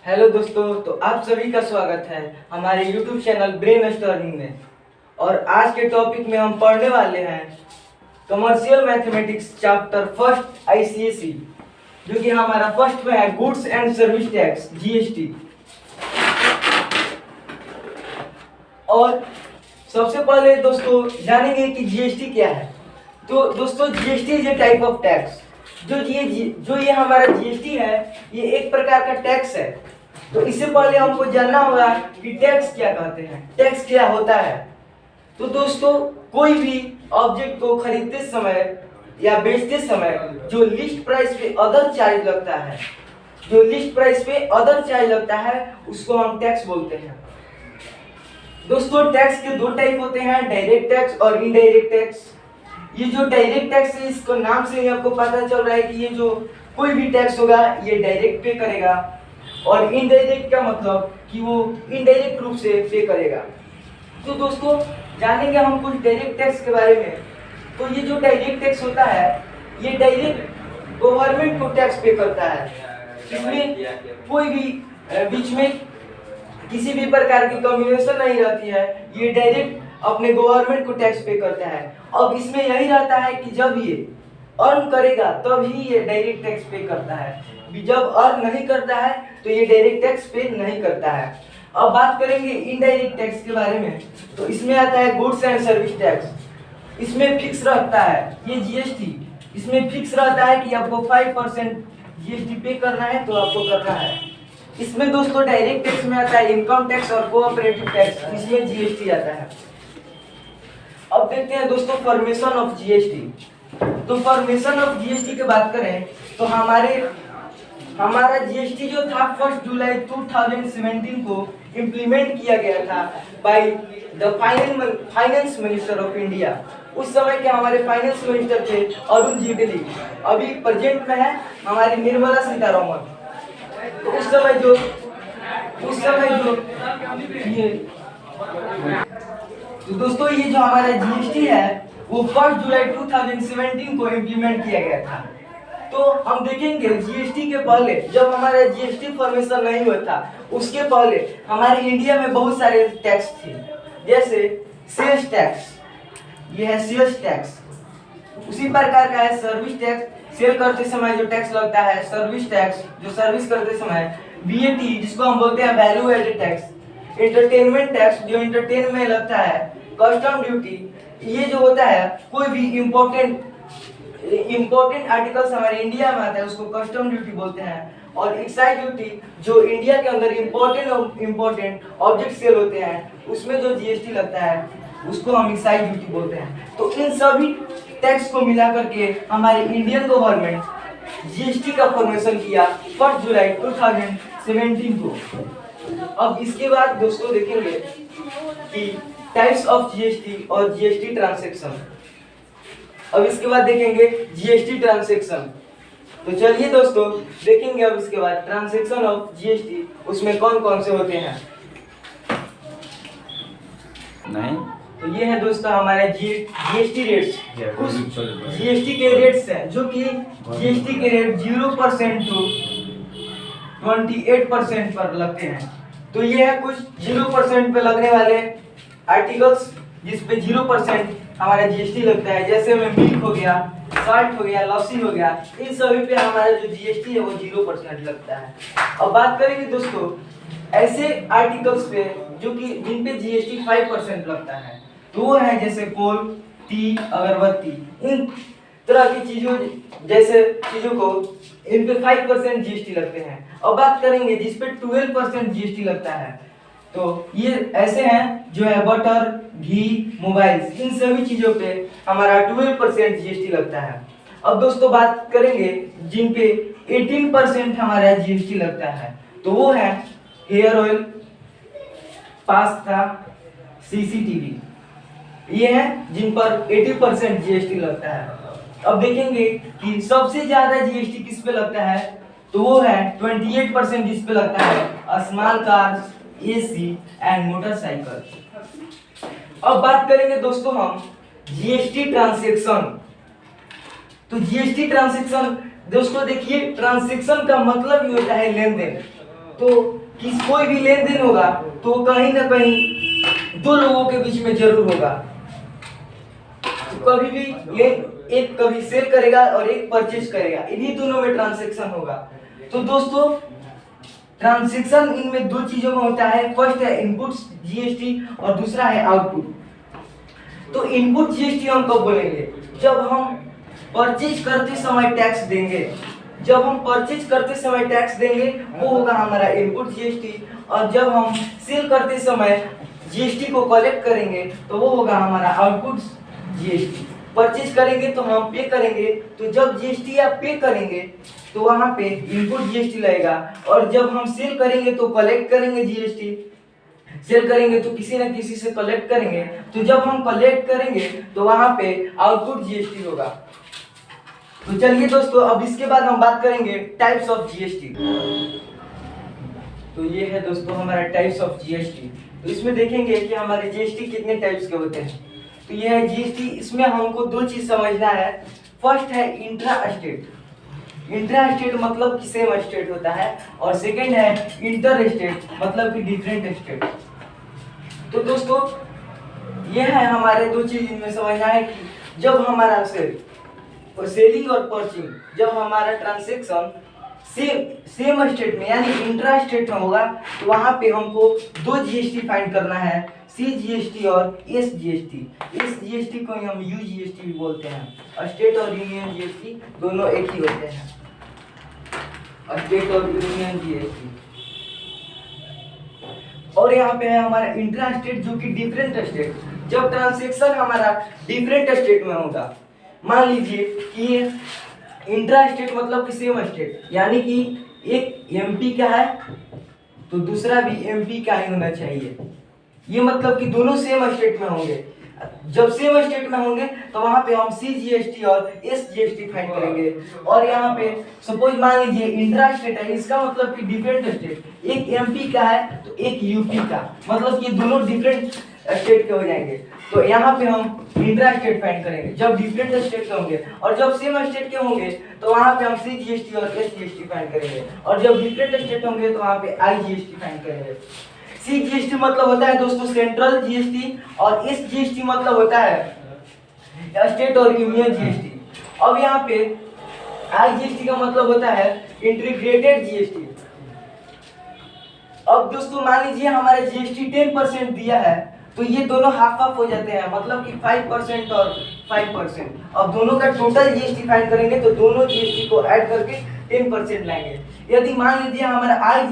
Hello दोस्तों, तो आप सभी का स्वागत है हमारे YouTube चैनल ब्रेन स्टॉर्मिंग में। और आज के टॉपिक में हम पढ़ने वाले हैं commercial mathematics chapter first ICSE, जो कि हमारा फर्स्ट में है goods and service tax GST। और सबसे पहले दोस्तों जानेंगे कि GST क्या है। तो दोस्तों GST is a type of tax. जो ये हमारा GST है, ये एक प्रकार का टैक्स है। तो इससे पहले हमको जानना होगा कि टैक्स क्या कहते हैं, टैक्स क्या होता है। तो दोस्तों कोई भी ऑब्जेक्ट को खरीदते समय या बेचते समय जो लिस्ट प्राइस पे अदर चार्ज लगता है, उसको हम टैक्स बोलते हैं। दोस्तों टैक्स के दो टाइप होते हैं, डायरेक्ट टैक्स और इनडायरेक्ट टैक्स। ये जो डायरेक्ट टैक्स है, इसको नाम से ही आपको पता चल रहा है कि ये जो कोई भी टैक्स होगा ये डायरेक्ट पे करेगा, और इनडायरेक्ट का मतलब कि वो इनडायरेक्ट रूप से पे करेगा। तो दोस्तों जानेंगे हम कुछ डायरेक्ट टैक्स के बारे में। तो ये जो डायरेक्ट टैक्स होता है, ये डायरेक्ट गवर्नमेंट को टैक्स पे करता है। इसमें कोई भी बीच में किसी भी प्रकार की कम्युनिकेशन नहीं रहती है, ये डायरेक्ट अपने गवर्नमेंट को टैक्स पे करता है। अब इसमें यही रहता है कि जब ये अर्न करेगा तब ही ये डायरेक्ट टैक्स पे करता है, जब अर्न नहीं करता है तो ये डायरेक्ट टैक्स पे नहीं करता है। अब बात करेंगे इनडायरेक्ट टैक्स के बारे में। तो इसमें आता है गुड्स एंड सर्विस टैक्स। इसमें फिक्स रहता है ये GST, इसमें फिक्स रहता है कि आपको 5% GST पे करना है तो आपको करना है। इसमें दोस्तों डायरेक्ट टैक्स में आता है इनकम टैक्स और कोऑपरेटिव टैक्स, इसमें GST आता है। अब देखते हैं दोस्तों फॉर्मेशन ऑफ GST। तो फॉर्मेशन ऑफ GST की बात करें तो हमारा GST जो था 1 जुलाई 2017 को इम्प्लीमेंट किया गया था by the finance minister of India. उस समय के हमारे फाइनेंस मिनिस्टर थे अरुण जेटली, अभी प्रेजेंट में है हमारी निर्मला सीतारमण। तो उस समय जो ये तो दोस्तों ये जो हमारा GST है वो 1 जुलाई 2017 को इम्प्लीमेंट किया गया था। तो हम देखेंगे GST के पहले जब हमारा GST फॉर्मेशन नहीं हुआ था, उसके पहले हमारे इंडिया में बहुत सारे टैक्स थे, जैसे सेल्स टैक्स, ये है सेल्स टैक्स। उसी प्रकार का है सर्विस टैक्स, सेल करते समय जो टैक्स लगता है, सर्विस टैक्स जो सर्विस करते समय, VAT जिसको हम बोलते हैं value added tax, entertainment tax जो एंटरटेन में लगता है, कस्टम ड्यूटी ये जो होता है कोई भी इम्पोर्टेंट आर्टिकल्स हमारे इंडिया में आता है उसको कस्टम ड्यूटी बोलते हैं, और एक्साइज ड्यूटी जो इंडिया के अंदर इम्पोर्टेंट ऑब्जेक्ट सेल होते हैं उसमें जो GST लगता है उसको हम एक्साइज ड्यूटी बोलते हैं। तो इन सभी टैक्स को मिला करके हमारे इंडियन गवर्नमेंट GST का फॉर्मेशन किया 1 जुलाई 2017 को। अब इसके बाद दोस्तों देखेंगे कि टाइप्स ऑफ GST और GST ट्रांजैक्शन। अब इसके बाद देखेंगे GST ट्रांजैक्शन। तो चलिए दोस्तों देखेंगे अब इसके बाद ट्रांजैक्शन ऑफ GST, उसमें कौन कौन से होते हैं। नहीं तो ये है दोस्तों हमारे GST रेट्स, कुछ GST के रेट्स हैं जो कि GST के रेट 0% टू 28% पर लगते हैं। तो ये है कुछ 0% पे लगने वाले आर्टिकल्स जिसपे 0% हमारा GST लगता है, जैसे में मिल्क हो गया, साल्ट हो गया, लस्सी हो गया, इन सभी पे हमारा जो GST है वो 0% लगता है। अब बात करेंगे दोस्तों ऐसे आर्टिकल्स पे जो कि जिन पे GST 5% लगता है, तो वो है जैसे कोल, टी, अगरबत्ती, इन तरह की चीजों को इन पे 5% GST लगते हैं। अब बात करेंगे जिस पे 12% GST लगता है, तो ये ऐसे हैं जो है बटर, घी, मोबाइल्स, इन सभी चीजों पे हमारा 12% GST लगता है। अब दोस्तों बात करेंगे जिन पे 18% हमारा GST लगता है, तो वो है हेयर ऑयल, पास्ता, CCTV, ये है जिन पर 80% GST लगता है। अब देखेंगे कि सबसे ज्यादा GST किस पे लगता है, तो वो है 28% जिस पे लगता है small cars, AC and motorcycle. अब बात करेंगे दोस्तों हम GST ट्रांजैक्शन। तो GST ट्रांजैक्शन दोस्तों देखिए, ट्रांजैक्शन का मतलब ही होता है लेन देन। तो कोई भी लेन देन होगा तो कहीं ना कहीं दो लोगों के बीच में जरूर होगा। तो कभी भी एक कभी सेल करेगा और एक परचेज करेगा, इन्हीं दोनों में ट्रांजैक्शन होगा। तो दोस्तों ट्रांजैक्शन इनमें दो चीजों में होता है, फर्स्ट है इनपुट जीएसटी और दूसरा है आउटपुट। तो इनपुट जीएसटी हम कब बोलेंगे? जब हम परचेज करते समय टैक्स देंगे। जब हम परचेज करते समय टैक्स देंगे वो होगा हमारा इनपुट जीएसटी, और जब हम सेल करते समय जीएसटी को कलेक्ट करेंगे तो वो होगा हमारा आउटपुट जीएसटी। परचेज करेंगे तो हम पे करेंगे, तो जब जीएसटी आप पे करेंगे तो वहां पे इनपुट जीएसटी लगेगा, और जब हम सेल करेंगे तो कलेक्ट करेंगे जीएसटी। सेल करेंगे तो किसी न किसी से कलेक्ट करेंगे, तो जब हम कलेक्ट करेंगे तो वहां पे आउटपुट जीएसटी होगा। तो चलिए दोस्तों अब इसके बाद हम बात करेंगे टाइप्स ऑफ जीएसटी। तो ये है दोस्तों हमारा टाइप्स ऑफ जीएसटी। तो इसमें देखेंगे कि हमारे जीएसटी कितने टाइप्स के होते हैं। तो ये है जीएसटी, इसमें हमको दो चीज समझना है। फर्स्ट है इंट्रा स्टेट। इंट्रा स्टेट मतलब कि सेम स्टेट होता है, और सेकंड है इंटर स्टेट मतलब कि डिफरेंट स्टेट। तो दोस्तों ये है हमारे दो चीज इनमें समझना है कि जब हमारा सेलिंग और परचेजिंग, जब हमारा ट्रांजैक्शन सेम स्टेट में यानी इंट्रा स्टेट में होगा तो वहां पे हमको दो जीएसटी फाइंड करना है, सी जीएसटी और एस जीएसटी। एस जीएसटी को हम यू जीएसटी भी बोलते हैं। स्टेट और यूनियन जीएसटी दोनों एक ही होते हैं, स्टेट और यूनियन जीएसटी। और यहाँ पे है हमारा इंट्रा स्टेट जो कि डिफरेंट स्टेट। जब ट्रांजैक्शन हमारा डिफरेंट स्टेट में होगा, मान लीजिए कि इंट्रा स्टेट मतलब कि सेम स्टेट, यानी कि एक एमपी का है तो दूसरा भी एमपी का ही होना चाहिए। ये मतलब कि दोनों सेम स्टेट में होंगे। जब सेम स्टेट में होंगे तो वहां पे हम सी जीएसटी और एस जीएसटी फाइंड करेंगे। और यहाँ पे सपोज मान लीजिए इंट्रा स्टेट है, इसका मतलब कि डिफरेंट स्टेट, एक एमपी का है तो एक यूपी का, मतलब कि दोनों डिफरेंट स्टेट के हो जाएंगे। तो यहाँ पे हम इंट्रा स्टेट फाइंड करेंगे जब डिफरेंट स्टेट के होंगे, और जब सेम स्टेट के होंगे तो वहाँ पे हम सी जीएसटी और एस जीएसटी फाइंड करेंगे, और जब डिफरेंट स्टेट होंगे तो वहाँ पे आई जीएसटी फाइंड करेंगे। सी जीएसटी मतलब होता है दोस्तों सेंट्रल जीएसटी, और एस जीएसटी मतलब होता है स्टेट और यूनियन जीएसटी। अब यहाँ पे आई जीएसटी का मतलब होता है इंटीग्रेटेड जीएसटी। अब दोस्तों मान लीजिए हमारे जीएसटी 10% दिया है, तो ये दोनों हाफ हाफ हो जाते हैं, मतलब कि 5% और 5%। अब दोनों का टोटल जीएसटी फाइंड करेंगे तो दोनों जीएसटी को ऐड करके 10% लाएंगे। यदि मान लीजिए हमारा आई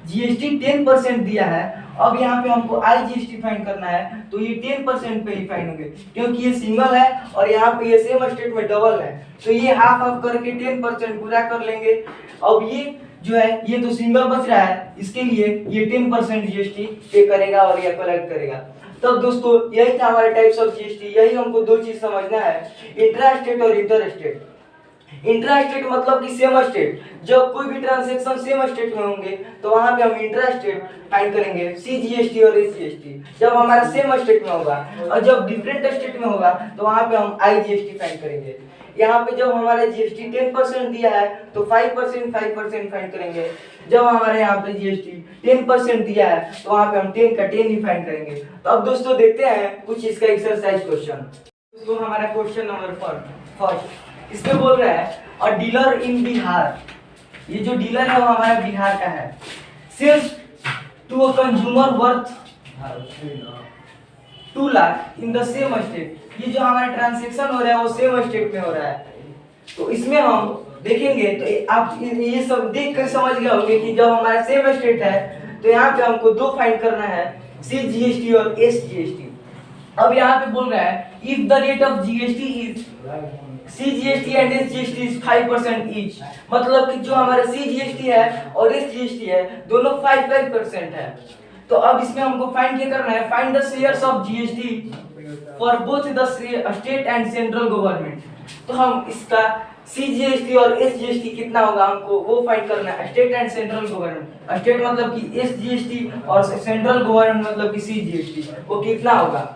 जीएसटी 10% दिया है, अब यहाँ पे हमको आई जीएसटी फाइंड करना है, तो ये 10% पे ही फाइंड होंगे, क्योंकि ये सिंगल है और यहाँ पे ये सेम स्टेट में डबल है, तो ये हाफ हाफ करके 10% पूरा कर लेंगे। अब ये जो है ये तो सिंगल बच रहा है, इसके लिए ये 10% जीएसटी पे करेगा और ये कलेक्ट करेगा। तब दोस्तों यही था हमारे टाइप्स ऑफ जीएसटी। यही हमको दो चीज समझना है, इंट्रा स्टेट और इंटर स्टेट। इंट्रा स्टेट मतलब कि सेम स्टेट, जब कोई भी ट्रांजैक्शन सेम स्टेट में होंगे तो वहां पे हम इंट्रा स्टेट फाइंड करेंगे, सी जीएसटी और एस जीएसटी जब हमारा सेम स्टेट में होगा, और जब डिफरेंट स्टेट में होगा तो वहां पे हम आई जीएसटी फाइंड करेंगे। यहाँ पे जब हमारा जीएसटी 10% दिया है तो 5% फाइंड करेंगे। जब हमारे यहाँ पे जीएसटी 10% दिया है तो वहाँ पे हम 10 का 10 ही फाइंड करेंगे। तो अब दोस्तों देखते हैं कुछ इसका एक्सरसाइज क्वेश्चन। दोस्तों हमारा क्वेश्चन नंबर फर्स्ट इसमें बोल रहा है और डीलर इन बिहार, ये जो डीलर है वो हमारा बिहार का है, sales to a consumer worth 2 lakh in the same state. ये जो हमारा ट्रांजैक्शन हो रहा है वो सेम स्टेट में हो रहा है। तो इसमें हम देखेंगे तो आप ये सब देख कर समझ गए होंगे कि जब हमारा सेम स्टेट है तो यहाँ पे हमको दो फाइंड करना है, सी जीएसटी और एस जीएसटी। अब यहाँ पे बोल रहा है if the rate of GST is C GST and S GST is 5% each, मतलब कि जो हमारा सी जीएसटी है और एस जीएसटी है दोनों 5% है। तो अब इसमें हमको फाइंड क्या करना है, find the shares of GST for both the state and central government. तो हम इसका सी जीएसटी और एस जीएसटी कितना होगा हमको वो फाइंड करना है, state and central government. State मतलब कि एस जीएसटी और सेंट्रल गवर्नमेंट मतलब कि सी जीएसटी वो कितना होगा।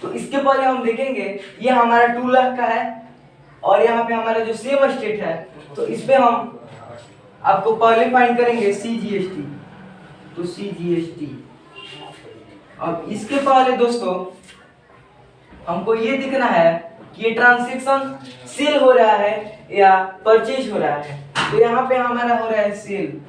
तो इसके पहले हम देखेंगे ये हमारा 2 लाख का है और यहाँ पे हमारा जो सेम स्टेट है तो इस पे हम आपको पहले फाइंड करेंगे CGST, तो CGST। अब इसके पहले दोस्तों हमको ये दिखना है कि ये ट्रांजैक्शन सेल हो रहा है या परचेज हो रहा है। तो यहाँ पे हमारा हो रहा है सेल,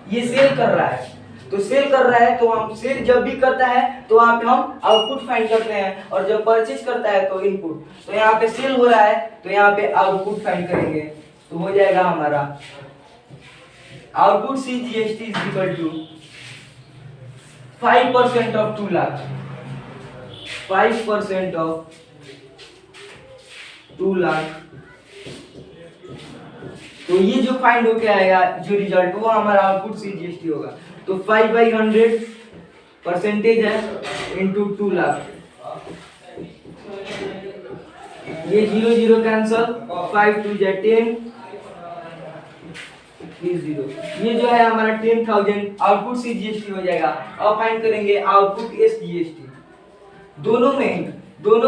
ये सेल कर रहा है। तो सेल कर रहा है तो हम सेल जब भी करता है तो वहाँ पे हम आउटपुट फाइंड करते हैं, और जब परचेज करता है तो इनपुट। तो यहाँ पे सेल हो रहा है तो यहाँ पे आउटपुट फाइंड करेंगे, तो हो जाएगा हमारा output CGST is equal to 5% of 2 lakh, 5% of 2 lakh. तो ये जो फाइंड होके आएगा जो रिजल्ट, वो हमारा आउटपुट CGST होगा। तो 5/100 परसेंटेज है इंटू 2 लाख, ये 0 0 कैंसल, 5 2 जा 10, 3 0। ये जो है हमारा 10,000 आउटपुट CGST हो जाएगा। अब फाइंड करेंगे आउटपुट SGST। दोनों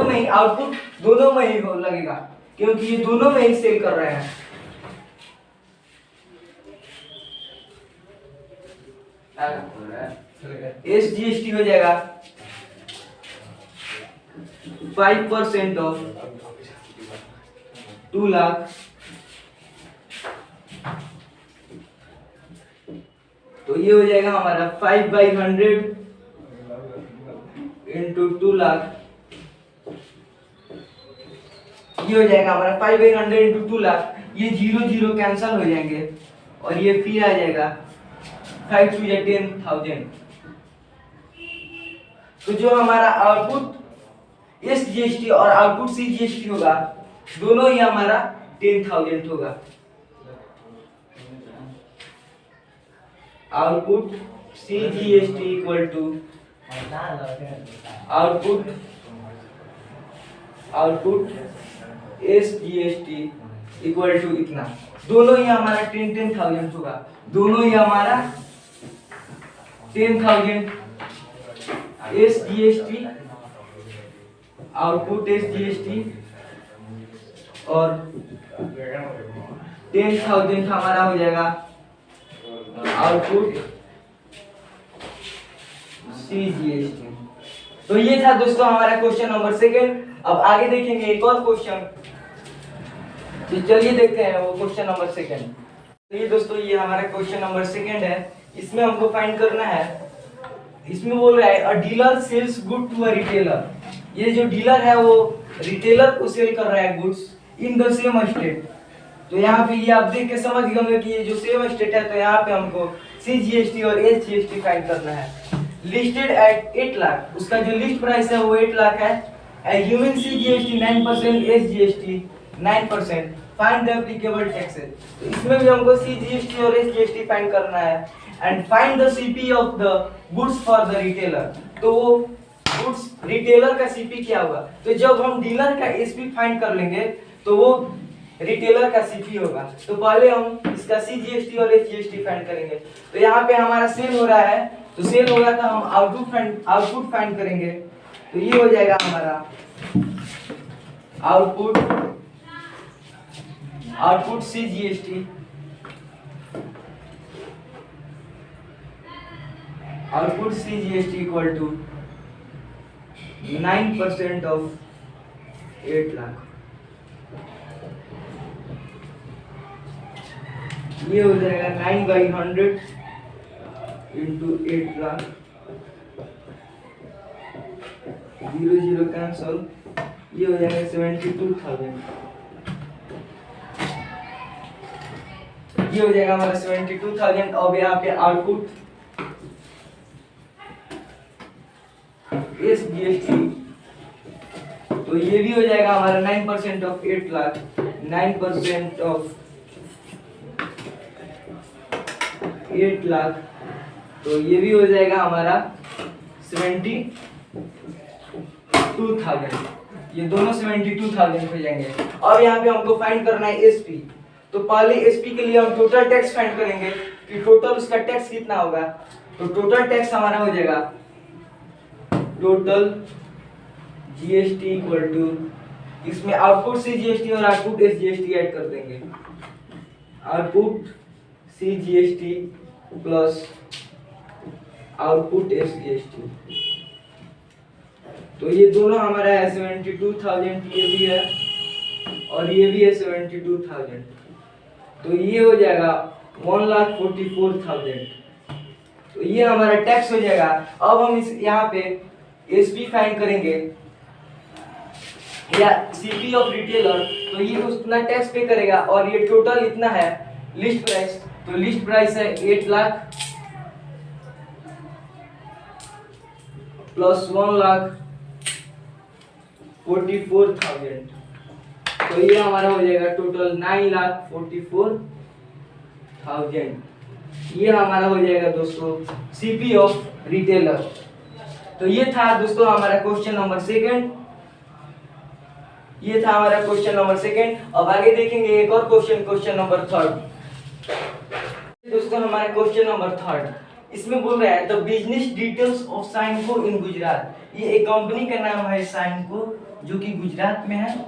में ही आउटपुट दोनों में ही लगेगा, क्योंकि ये दोनों में ही सेल कर रहे हैं। SGST हो जाएगा 5% ऑफ 2 लाख, तो ये हो जाएगा हमारा 5/100 इंटू 2 लाख। ये हो जाएगा हमारा 5/100 इंटू 2 लाख। ये 0 0 कैंसल हो जाएंगे और ये फिर आ जाएगा 5 2 या 10,000। तो जो हमारा आउटपुट SGST और आउटपुट CGST होगा, दोनों ही हमारा 10,000 होगा। Output CGST equal to output SGST equal to इतना। दोनों ही हमारा 10,000 होगा, दोनों ही हमारा 10,000 SGST, आउटपुट SGST और 10,000 हमारा हो जाएगा आउटपुट CGST। तो ये था दोस्तों हमारा क्वेश्चन नंबर 2। अब आगे देखेंगे एक और क्वेश्चन, तो चलिए देखते हैं वो क्वेश्चन नंबर 2। तो ये दोस्तों ये हमारा क्वेश्चन नंबर 2 है। इसमें हमको फाइंड करना है, इसमें बोल रहा है a dealer sells good to a retailer. ये जो डीलर है वो रिटेलर को सेल कर रहा है goods in the same state. तो यहाँ पे ये आप देख के समझ गए कि ये जो सेम स्टेट है, तो यहाँ पे हमको CGST और SGST फाइंड करना है। लिस्टेड एट 8 लाख, उसका जो लिस्ट प्राइस है वो 8 लाख है। Human CGST 9%, SGST 9%। Find the applicable taxes. तो इसमें भी हमको CGST और SGST फाइंड करना है। And find the CP of the goods for the retailer. तो वो गुड्स रिटेलर का CP क्या होगा? तो जब हम डीलर का SP फाइंड कर लेंगे तो वो रिटेलर का CP होगा। तो पहले हम इसका CGST और SGST फाइंड करेंगे। तो यहाँ पे हमारा सेल हो रहा है, तो सेल होगा तो हम आउटपुट फाइंड करेंगे। तो ये हो जाएगा हमारा output CGST, output CGST equal to 9% of 8 लाख। ये हो जाएगा 9/100 इंटू 8 लाख, 0 0 कैंसल, ये हो जाएगा 72,000। ये हो जाएगा हमारा 72,000। अब यहाँ पे आउटपुट SGST, तो ये भी हो जाएगा हमारा 9% ऑफ 8 लाख, 9% ऑफ 8 लाख, तो ये भी हो जाएगा हमारा 72,000। ये दोनों 72,000 हो जाएंगे। अब यहाँ पे हमको फाइंड करना है SP। तो पहले SP के लिए हम टोटल टैक्स फाइंड करेंगे कि टोटल उसका टैक्स कितना होगा। तो टोटल टैक्स हमारा हो जाएगा टोटल GST इक्वल टू, इसमें आउटपुट CGST और आउटपुट SGST ऐड कर देंगे। Output CGST plus output SGST। तो ये दोनों हमारा है 72,000, ये भी है और ये भी है 72,000। तो ये हो जाएगा 1,44,000। तो ये हमारा टैक्स हो जाएगा। अब हम इस यहाँ पे एसपी फाइंड करेंगे या सीपी ऑफ रिटेलर, तो ये उतना टैक्स पे करेगा और ये टोटल इतना है लिस्ट प्राइस। तो लिस्ट प्राइस है 8 लाख प्लस 1,44,000। तो ये हमारा हो जाएगा टोटल 9,44,000। ये हमारा हो जाएगा दोस्तों सीपी ऑफ रिटेलर। तो ये था दोस्तों हमारा क्वेश्चन नंबर सेकंड। ये था हमारा क्वेश्चन नंबर सेकंड। अब आगे देखेंगे एक और क्वेश्चन नंबर थर्ड। दोस्तों हमारा क्वेश्चन नंबर थर्ड, इसमें बोल रहा है द बिजनेस डिटेल्स ऑफ साइनको इन गुजरात। ये एक कंपनी का नाम है साइनको, जो कि गुजरात में है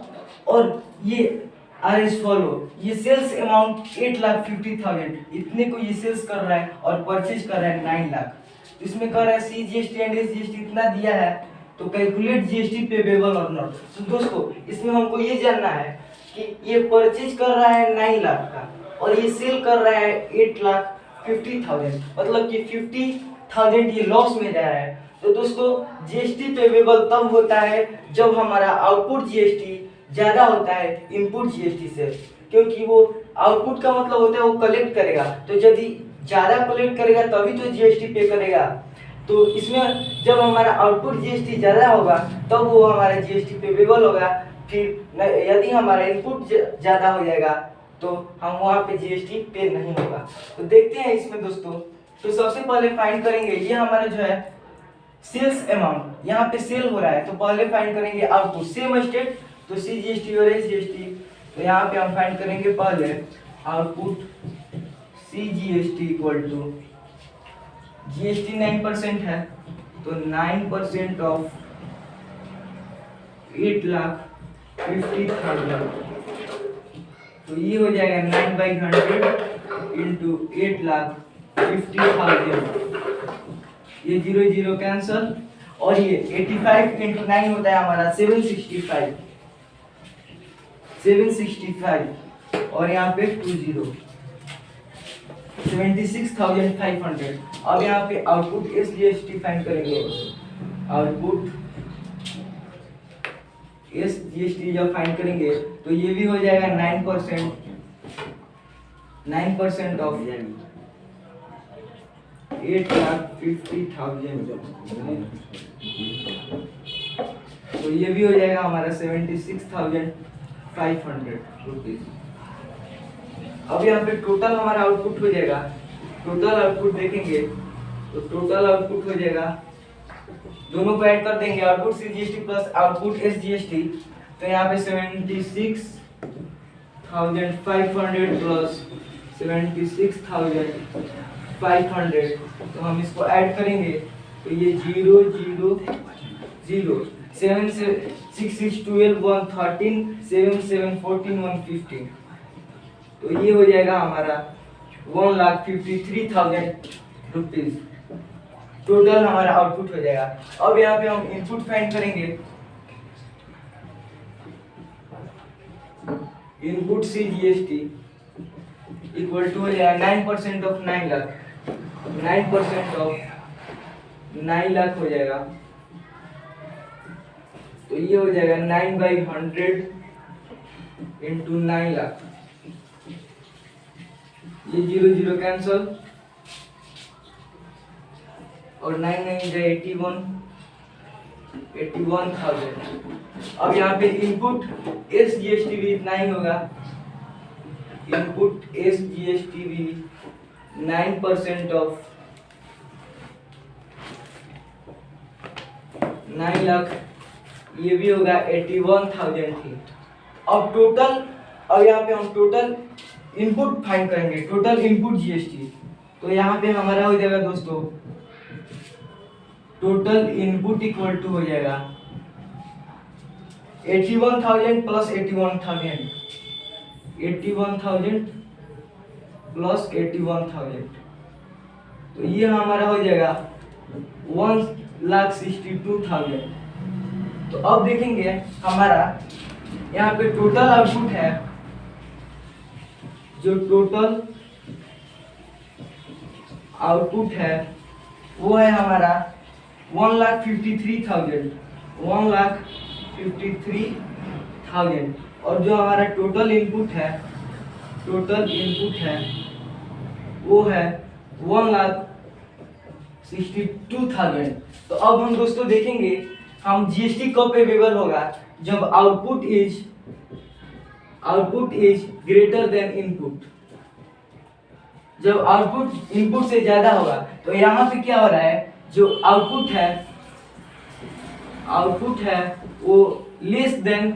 और ये आर एस फॉलो। ये सेल्स अमाउंट 8,50,000, इतने को ये सेल्स कर रहा है और परचेज कर रहा है 9 लाख। तो इसमें कर रहा है CGST एंड SGST इतना दिया है, तो कैलकुलेट GST पेबल और नॉट। तो दोस्तों इसमें हमको ये जानना है कि ये परचेज कर रहा है 9 लाख का और ये सेल कर रहा है 8,50,000, मतलब कि 50,000 ये लॉस में जा रहा है। तो दोस्तों GST पेबल तब होता है जब हमारा आउटपुट GST ज्यादा होता है इनपुट GST से, क्योंकि वो आउटपुट का मतलब होता है वो कलेक्ट करेगा। तो यदि ज्यादा कलेक्ट करेगा तभी तो GST पे करेगा। तो इसमें जब हमारा आउटपुट GST ज्यादा होगा तब वो हमारा GST पेबल होगा। फिर यदि हमारा इनपुट ज्यादा हो जाएगा तो हम वहाँ पे GST पे नहीं होगा। तो देखते हैं इसमें दोस्तों। तो सबसे पहले फाइंड करेंगे ये हमारा जो है सेल्स अमाउंट, यहाँ पे सेल हो रहा है तो पहले फाइंड करेंगे आउटपुट। सेम स्टेप, तो CGST और SGST। तो यहाँ पे हम फाइंड करेंगे पहले output CGST equal to GST 9% है, तो 9% ऑफ 8,50,000। तो ये हो जाएगा 9/100 इंटू 8,50,000। ये 0 0 कैंसल और ये 85 इंटू 9 होता है हमारा 765 और यहाँ पे 20 76,500। अब यहाँ पे आउटपुट SGST फाइंड करेंगे। आउटपुट SGST जब फाइंड करेंगे तो ये भी हो जाएगा 9% ऑफ 8,50,000। तो ये भी हो जाएगा हमारा 76,500 रुपीज। अब यहाँ पे टोटल हमारा आउटपुट हो जाएगा। टोटल आउटपुट देखेंगे तो टोटल आउटपुट हो जाएगा, दोनों को ऐड कर देंगे output CGST plus output SGST। तो यहाँ पे 76,500 प्लस 76,500। तो हम इसको ऐड करेंगे तो ये 0 0 0 7 6 6 12 113 7 7 14 115। तो ये हो जाएगा हमारा 1,53,000 रुपीज। टोटल हमारा आउटपुट हो जाएगा। अब यहाँ पे हम इनपुट फाइंड करेंगे। इनपुट CGST इक्वल टू हो जाएगा 9% ऑफ 9 लाख। 9% ऑफ 9 लाख हो जाएगा, तो ये हो जाएगा 9/100 इंटू 9 लाख। ये 0 0 कैंसल और 9 9 जाए 81,000। अब यहाँ पे इनपुट SGST भी इतना ही होगा। इनपुट SGST भी 9% ऑफ 9 लाख, ये भी होगा 81,000 थी। अब टोटल, अब यहाँ पे हम टोटल इनपुट फाइंड करेंगे, टोटल इनपुट GST। तो यहाँ पे हमारा हो जाएगा दोस्तों टोटल इनपुट इक्वल टू हो जाएगा 81,000 प्लस 81,000 81,000 प्लस 81,000, तो ये हमारा हो जाएगा 1,62,000। तो अब देखेंगे हमारा यहाँ पे टोटल आउटपुट है, जो टोटल आउटपुट है वो है हमारा 1,53,000, और जो हमारा टोटल इनपुट है वो है 1,62,000। तो अब हम दोस्तों देखेंगे हम जीएसटी कब पेबल होगा, जब output is greater than input. जब आउटपुट इनपुट से ज्यादा होगा, तो यहाँ पे क्या हो रहा है, जो आउटपुट है वो लेस देन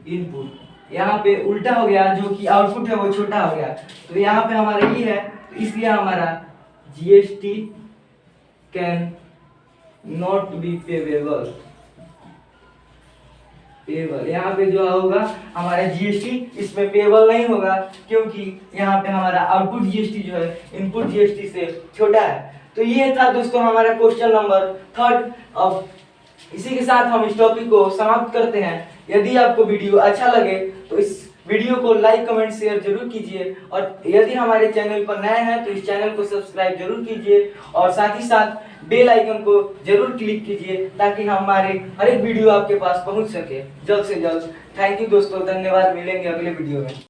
इनपुट। यहाँ पे उल्टा हो गया, जो कि आउटपुट है वो छोटा हो गया। तो यहाँ पे हमारा ये है, तो इसलिए हमारा GST can not be payable. यहाँ पे जो होगा हमारा जीएसटी इसमें पेबल नहीं होगा, क्योंकि यहाँ पे हमारा आउटपुट जीएसटी जो है इनपुट जीएसटी से छोटा है। तो ये था दोस्तों हमारा क्वेश्चन नंबर 3। अब इसी के साथ हम इस टॉपिक को समाप्त करते हैं। यदि आपको वीडियो अच्छा लगे तो इस वीडियो को लाइक कमेंट शेयर जरूर कीजिए, और यदि हमारे चैनल पर नए हैं तो इस चैनल को सब्सक्राइब जरूर कीजिए, और साथ ही साथ बेल आइकन को जरूर क्लिक कीजिए, ताकि हमारे हर एक वीडियो आपके पास पहुंच सके जल्द से जल्द। थैंक यू दोस्तों, धन्यवाद, मिलेंगे अगले वीडियो में।